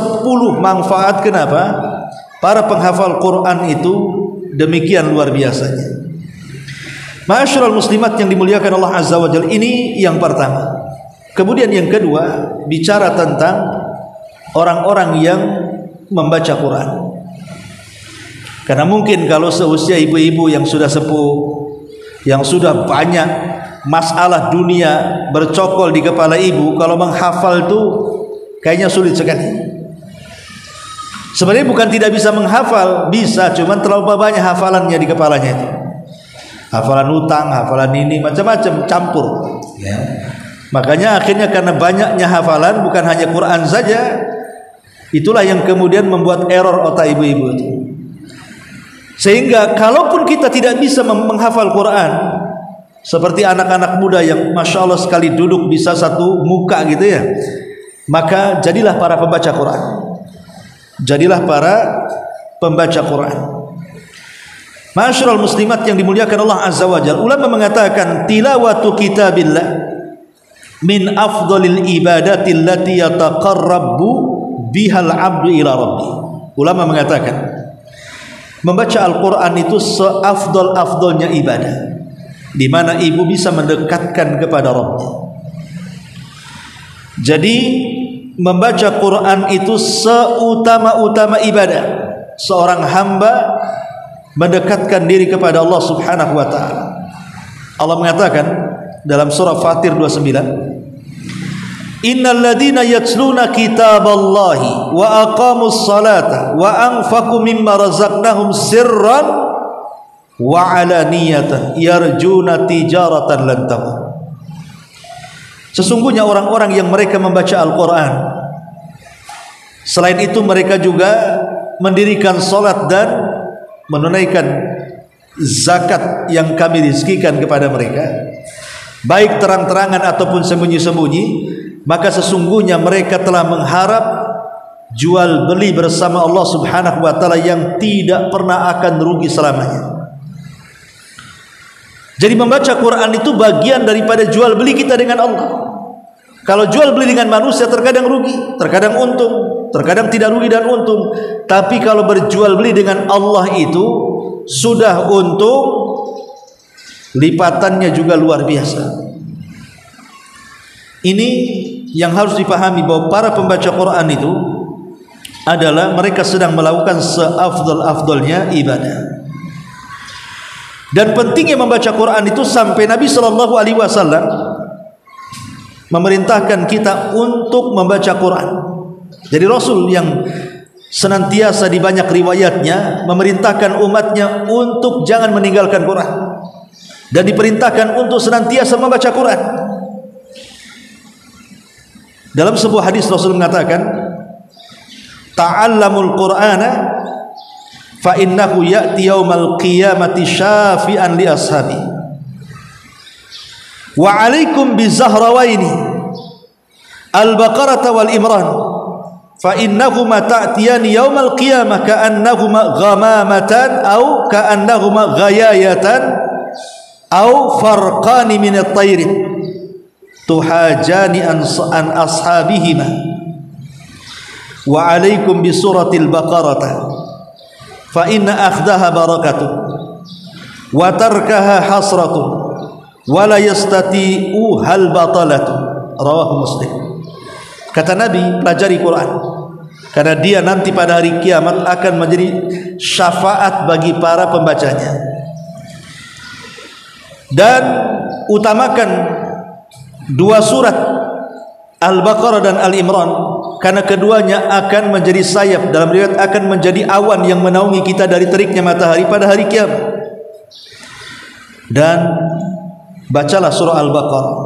Speaker 2: manfaat kenapa para penghafal Quran itu demikian luar biasanya. Ma'asyiral muslimat yang dimuliakan Allah Azza wa Jalla, ini yang pertama. Kemudian yang kedua, bicara tentang orang-orang yang membaca Quran. Karena mungkin kalau seusia ibu-ibu yang sudah sepuh, yang sudah banyak masalah dunia bercokol di kepala ibu, kalau menghafal itu kayaknya sulit sekali. Sebenarnya bukan tidak bisa menghafal, bisa, cuman terlalu banyak hafalannya di kepalanya itu. Hafalan utang, hafalan ini, macam-macam campur ya. Makanya akhirnya karena banyaknya hafalan, bukan hanya Quran saja, itulah yang kemudian membuat error otak ibu-ibu itu. Sehingga kalaupun kita tidak bisa menghafal Quran, seperti anak-anak muda yang Masya Allah sekali duduk bisa satu muka gitu ya, maka jadilah para pembaca Quran. Jadilah para pembaca Quran. Ma'asyiral muslimat yang dimuliakan Allah Azza wa Jalla, ulama mengatakan tilawatu kitabillah min afdhalil ibadati allati yataqarrabu bihal 'abdu ila rabbi. Ulama mengatakan membaca Al-Quran itu seafdol-afdolnya ibadah, di mana ibu bisa mendekatkan kepada Rabbnya. Jadi membaca Quran itu seutama-utama ibadah. Seorang hamba mendekatkan diri kepada Allah Subhanahu wa ta'ala. Allah mengatakan dalam surah Fatir 29, innal ladina yatluna kitaballahi wa aqamus salata wa anfaqu mimma razaqnahum sirran wa alaniyatan yarjuna tijaratan lan tabur. Sesungguhnya orang-orang yang mereka membaca Al-Quran, selain itu mereka juga mendirikan salat dan menunaikan zakat yang kami rizkikan kepada mereka, baik terang-terangan ataupun sembunyi-sembunyi, maka sesungguhnya mereka telah mengharap jual beli bersama Allah Subhanahu wa ta'ala yang tidak pernah akan rugi selamanya. Jadi membaca Quran itu bagian daripada jual beli kita dengan Allah. Kalau jual beli dengan manusia terkadang rugi, terkadang untung, terkadang tidak rugi dan untung. Tapi kalau berjual beli dengan Allah itu sudah untung, lipatannya juga luar biasa. Ini yang harus dipahami, bahwa para pembaca Quran itu adalah mereka sedang melakukan seafdal-afdalnya ibadah. Dan pentingnya membaca Quran itu sampai Nabi SAW memerintahkan kita untuk membaca Quran. Jadi Rasul yang senantiasa di banyak riwayatnya memerintahkan umatnya untuk jangan meninggalkan Quran, dan diperintahkan untuk senantiasa membaca Quran. Dalam sebuah hadis Rasul mengatakan, ta'allamul Qur'ana fa innahu ya'ti yaumal qiyamati syafi'an li ashabi wa 'alaikum bizahrawaini al-baqarah wal imran fa innahuma ta'tiyani yaumal qiyamah ka'annahuma ghamamatan aw ka'annahuma ghayayatan aw farqani min at-tayr tuhajani an ashabihima wa 'alaikum bi suratil baqarah fa inna akhdaha barakatun wa tarkaha hasratun wa la yastati'u hal batalatu. Rawahu Muslim. Kata Nabi, pelajari Quran, karena dia nanti pada hari kiamat akan menjadi syafaat bagi para pembacanya. Dan utamakan dua surat Al-Baqarah dan Al-Imran, karena keduanya akan menjadi sayap, dalam riwayat akan menjadi awan yang menaungi kita dari teriknya matahari pada hari kiamat. Dan bacalah surah Al-Baqarah,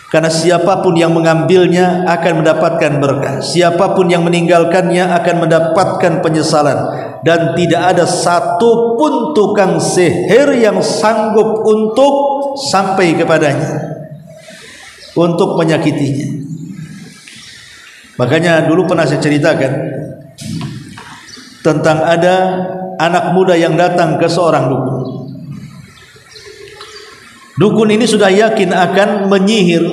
Speaker 2: karena siapapun yang mengambilnya akan mendapatkan berkah, siapapun yang meninggalkannya akan mendapatkan penyesalan, dan tidak ada satupun tukang sihir yang sanggup untuk sampai kepadanya untuk menyakitinya. Makanya dulu pernah saya ceritakan tentang ada anak muda yang datang ke seorang dukun. Dukun ini sudah yakin akan menyihir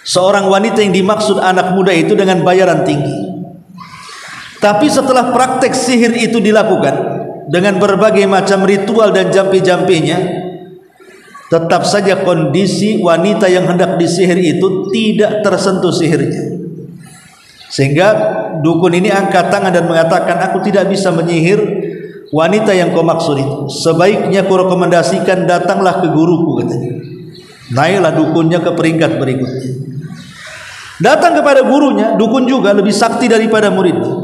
Speaker 2: seorang wanita yang dimaksud anak muda itu dengan bayaran tinggi. Tapi setelah praktek sihir itu dilakukan dengan berbagai macam ritual dan jampi-jampinya, tetap saja kondisi wanita yang hendak disihir itu tidak tersentuh sihirnya. Sehingga dukun ini angkat tangan dan mengatakan, aku tidak bisa menyihir wanita yang kau maksud itu. Sebaiknya kau rekomendasikan datanglah ke guruku, katanya. Naiklah dukunnya ke peringkat berikutnya. Datang kepada gurunya, dukun juga lebih sakti daripada muridnya.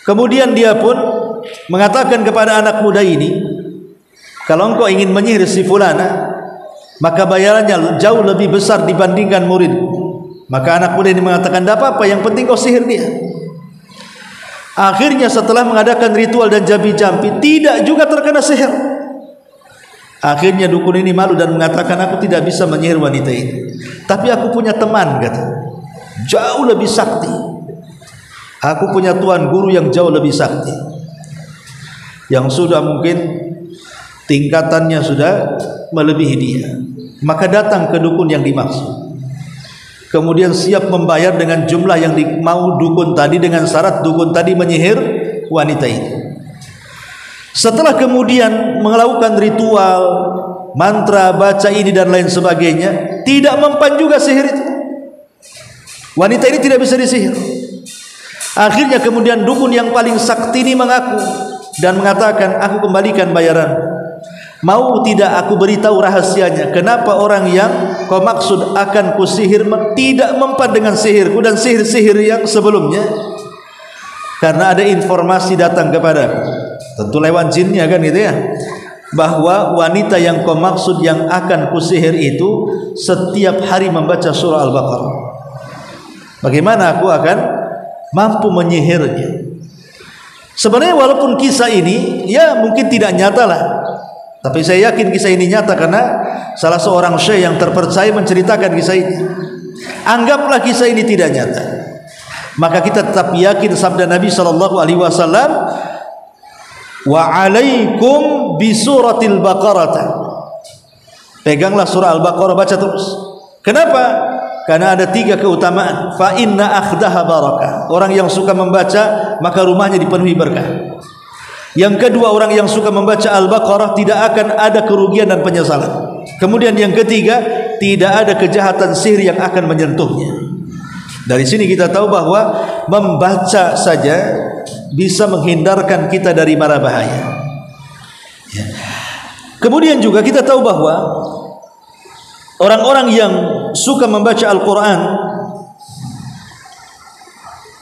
Speaker 2: Kemudian dia pun mengatakan kepada anak muda ini, kalau engkau ingin menyihir si fulana, maka bayarannya jauh lebih besar dibandingkan muridmu. Maka anak muda ini mengatakan, tidak apa-apa, yang penting kau sihir dia. Akhirnya setelah mengadakan ritual dan jampi-jampi, tidak juga terkena sihir. Akhirnya dukun ini malu dan mengatakan, aku tidak bisa menyihir wanita ini, tapi aku punya teman, kata, jauh lebih sakti. Aku punya tuan guru yang jauh lebih sakti, yang sudah mungkin tingkatannya sudah melebihi dia. maka datang ke dukun yang dimaksud, kemudian siap membayar dengan jumlah yang mau dukun tadi, dengan syarat dukun tadi menyihir wanita itu. Setelah kemudian melakukan ritual, mantra, baca ini dan lain sebagainya, tidak mempan juga sihir itu. Wanita ini tidak bisa disihir. Akhirnya kemudian dukun yang paling sakti ini mengaku dan mengatakan, aku kembalikan bayaran. Mau tidak aku beritahu rahasianya, kenapa orang yang kau maksud akan kusihir tidak mempan dengan sihirku dan sihir-sihir yang sebelumnya? Karena ada informasi datang kepadaku, tentu lewat jinnya kan gitu ya, bahwa wanita yang kau maksud yang akan kusihir itu setiap hari membaca surah Al-Baqarah. Bagaimana aku akan mampu menyihirnya? Sebenarnya walaupun kisah ini ya mungkin tidak nyata lah, tapi saya yakin kisah ini nyata karena salah seorang syekh yang terpercaya menceritakan kisah ini. Anggaplah kisah ini tidak nyata, maka kita tetap yakin sabda Nabi SAW, wa alaikum bi suratil Baqarah. Peganglah surah Al-Baqarah, baca terus. Kenapa? Karena ada 3 keutamaan. Fa inna akhdaha barakah. Orang yang suka membaca maka rumahnya dipenuhi berkah. Yang kedua, orang yang suka membaca Al-Baqarah tidak akan ada kerugian dan penyesalan. Kemudian yang ketiga, tidak ada kejahatan sihir yang akan menyentuhnya. Dari sini kita tahu bahwa membaca saja bisa menghindarkan kita dari mara bahaya. Ya. Kemudian juga kita tahu bahwa orang-orang yang suka membaca Al-Quran,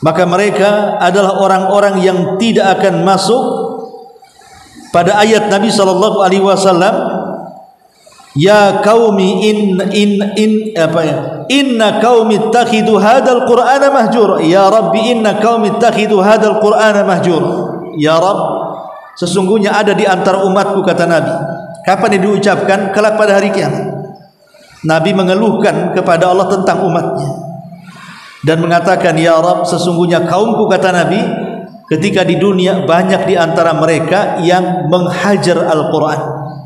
Speaker 2: maka mereka adalah orang-orang yang tidak akan masuk pada ayat Nabi SAW, ya qaumi inna qaumi ittakhidhu hadzal qur'ana mahjura, ya rabbi inna qaumi ittakhidhu hadzal qur'ana mahjura. Ya Rabb, sesungguhnya ada di antara umatku, kata Nabi. Kapan diucapkan? Kelak pada hari kiamat. Nabi mengeluhkan kepada Allah tentang umatnya dan mengatakan, ya Rabb, sesungguhnya kaumku, kata Nabi, ketika di dunia banyak di antara mereka yang menghajar Al-Quran,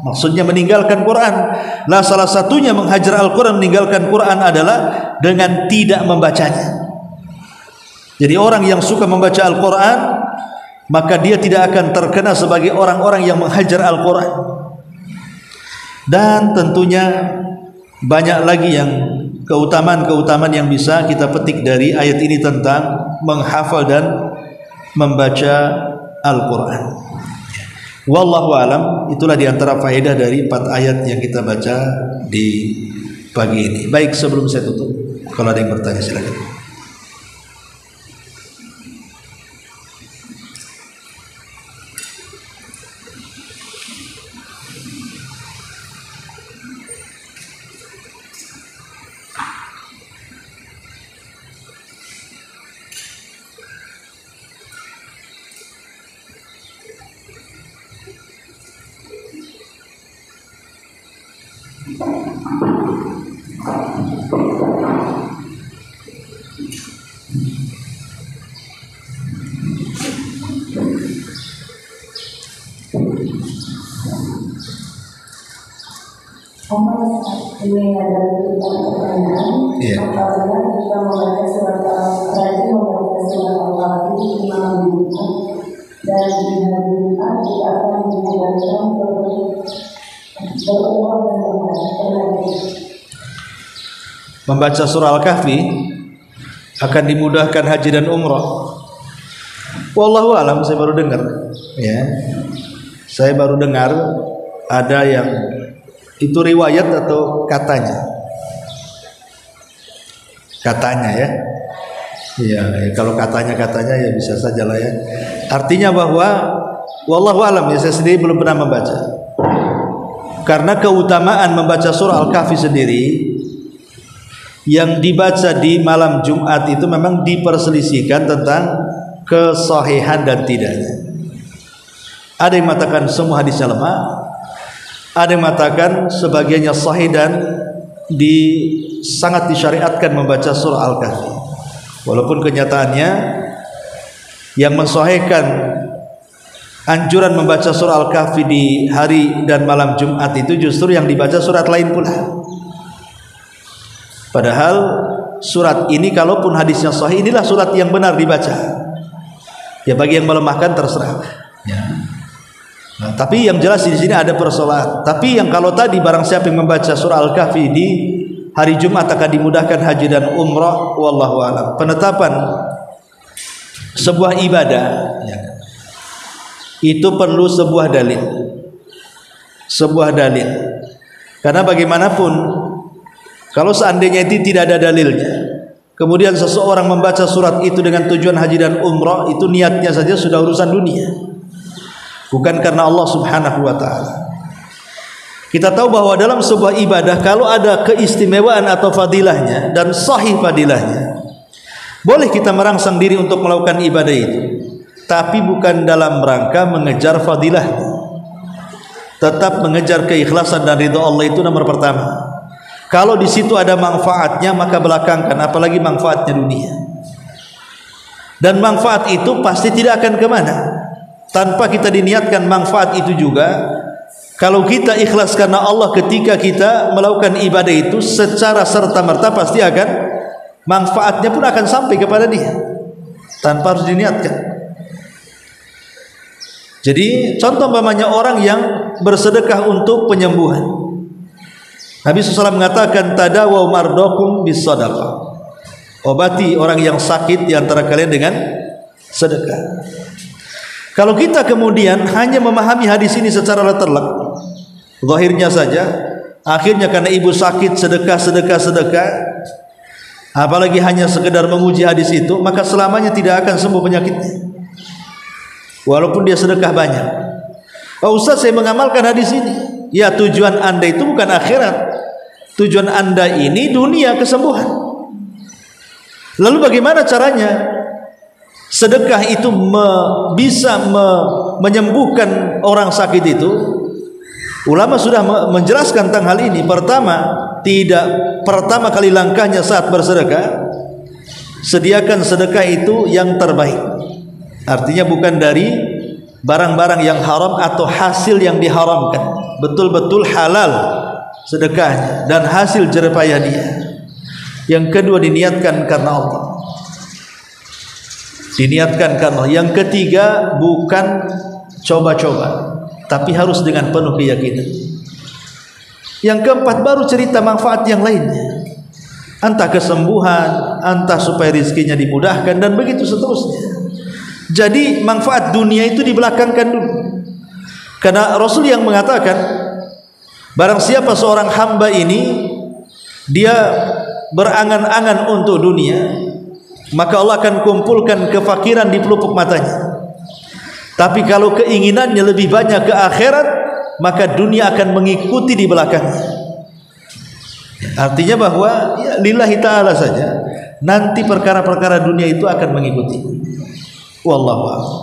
Speaker 2: maksudnya meninggalkan Quran. Nah, salah satunya menghajar Al-Quran, meninggalkan Quran adalah dengan tidak membacanya. Jadi orang yang suka membaca Al-Quran, maka dia tidak akan terkena sebagai orang-orang yang menghajar Al-Quran. Dan tentunya banyak lagi yang keutamaan-keutamaan yang bisa kita petik dari ayat ini tentang menghafal dan membaca Al-Quran. Wallahu alam, itulah diantara faedah dari 4 ayat yang kita baca di pagi ini. Baik, sebelum saya tutup, kalau ada yang bertanya silakan.
Speaker 1: Ini ada pertanyaan. Apabila kita membaca surat Al-Kahfi di malam Jumat dan di hari Jumat kita akan menjalankan berumur dan berumur.
Speaker 2: Membaca surah Al-Kahfi akan dimudahkan haji dan umrah. Wallahu alam, saya baru dengar. Ya, saya baru dengar ada yang itu riwayat atau katanya ya. Ya, kalau katanya ya bisa saja lah ya. Artinya bahwa wallahu alam, ya, saya sendiri belum pernah membaca. Karena keutamaan membaca surah Al-Kahfi sendiri yang dibaca di malam Jumat itu memang diperselisihkan tentang kesahihan dan tidaknya. Ada yang mengatakan semua hadisnya lemah, ada yang mengatakan sebagiannya sahih dan sangat disyariatkan membaca surah Al-Kahfi. Walaupun kenyataannya yang mensahihkan anjuran membaca surah Al-Kahfi di hari dan malam Jumat itu justru yang dibaca surat lain pula. Padahal surat ini kalaupun hadisnya sahih, inilah surat yang benar dibaca. Ya bagi yang melemahkan terserah. Ya. Nah, tapi yang jelas di sini ada persoalan. Tapi yang kalau tadi barang siapa yang membaca surah Al-Kahfi di hari Jumat akan dimudahkan haji dan umrah, wallahu a'lam. Penetapan sebuah ibadah ya, itu perlu sebuah dalil. Sebuah dalil. Karena bagaimanapun kalau seandainya itu tidak ada dalilnya, kemudian seseorang membaca surat itu dengan tujuan haji dan umrah, itu niatnya saja sudah urusan dunia, bukan karena Allah Subhanahu wa ta'ala. Kita tahu bahwa dalam sebuah ibadah kalau ada keistimewaan atau fadilahnya dan sahih fadilahnya, boleh kita merangsang diri untuk melakukan ibadah itu, tapi bukan dalam rangka mengejar fadilahnya. Tetap mengejar keikhlasan dan ridha Allah itu nomor pertama. Kalau di situ ada manfaatnya maka belakangkan, apalagi manfaatnya dunia. Dan manfaat itu pasti tidak akan kemana tanpa kita diniatkan manfaat itu juga. Kalau kita ikhlas karena Allah ketika kita melakukan ibadah itu secara serta-merta pasti akan manfaatnya pun akan sampai kepada dia tanpa harus diniatkan. Jadi contoh umpamanya orang yang bersedekah untuk penyembuhan. Nabi SAW mengatakan tadawaw mardokum bis sadaqah. Obati orang yang sakit di antara kalian dengan sedekah. Kalau kita kemudian hanya memahami hadis ini secara leterlek, zahirnya saja, akhirnya karena ibu sakit sedekah, apalagi hanya sekedar memuji hadis itu, maka selamanya tidak akan sembuh penyakitnya. Walaupun dia sedekah banyak. Oh Ustaz, saya mengamalkan hadis ini. Ya, tujuan Anda itu bukan akhirat. Tujuan Anda ini dunia, kesembuhan. Lalu bagaimana caranya? Sedekah itu bisa menyembuhkan orang sakit itu. Ulama sudah menjelaskan tentang hal ini. Pertama kali langkahnya saat bersedekah, sediakan sedekah itu yang terbaik. Artinya bukan dari barang-barang yang haram atau hasil yang diharamkan. Betul-betul halal sedekahnya dan hasil jerih payah dia. Yang kedua diniatkan karena Allah. Diniatkan karena Allah. Yang ketiga bukan coba-coba, tapi harus dengan penuh keyakinan. Yang keempat baru cerita manfaat yang lainnya. Entah kesembuhan, entah supaya rezekinya dimudahkan dan begitu seterusnya. Jadi manfaat dunia itu dibelakangkan dulu. Karena Rasul yang mengatakan barang siapa seorang hamba ini dia berangan-angan untuk dunia, maka Allah akan kumpulkan kefakiran di pelupuk matanya. Tapi kalau keinginannya lebih banyak ke akhirat, maka dunia akan mengikuti di belakangnya. Artinya bahwa ya, lillahi ta'ala saja, nanti perkara-perkara dunia itu akan mengikuti. Wallahu a'lam.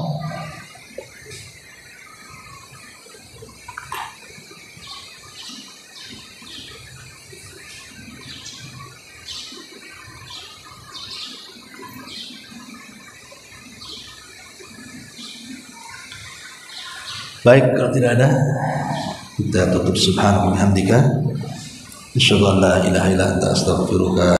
Speaker 2: Baik, kalau tidak ada kita tutup. Subhanallahi wa bihamdika, asyhadu an la ilaha illa anta, astaghfiruka